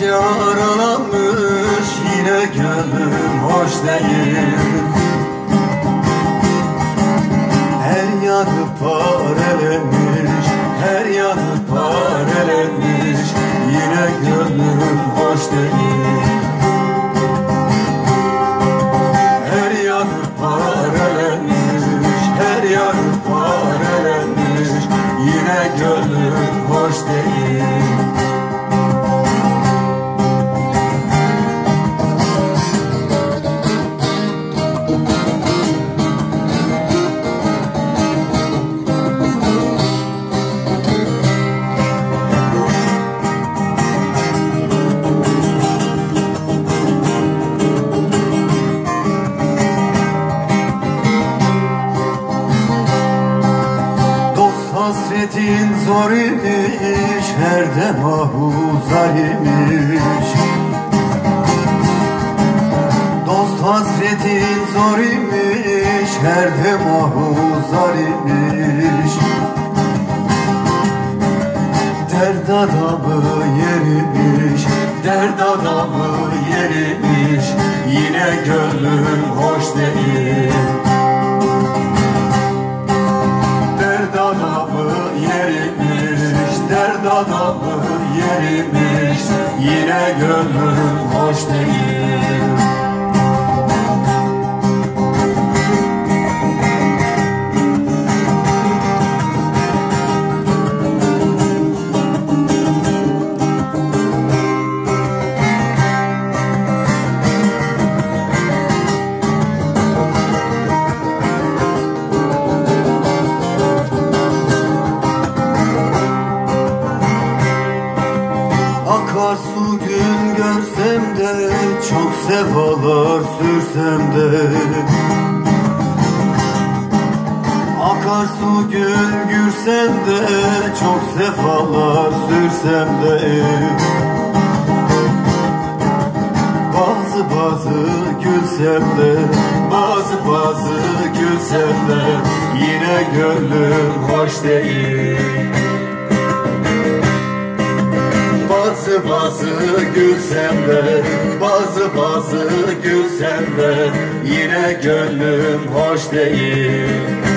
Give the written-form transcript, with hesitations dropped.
yaralanmış, yine gönlüm hoş değil. Her yanı parelenmiş, her yanı parelenmiş, yine gönlüm hoş değil. Her yanı parelenmiş, her yanı parelenmiş, yine gönlüm hoş değil. Hasretin zor imiş, her dem ahuzar imiş. Dost hasretin zor imiş, her dem ahuzar imiş. Dert adamı yerimiş, dert adamı yerimiş, yine gönlüm hoş değil. Dert adamı yerimiş, yine gönlüm hoş değil. Akarsu gün görsem de, çok sefalar sürsem de. Akarsu gün gürsem de, çok sefalar sürsem de. Bazı gülsem de, bazı gülsem de, yine gönlüm hoş değil. Bazı gülsem de, bazı gülsem de, yine gönlüm hoş değil.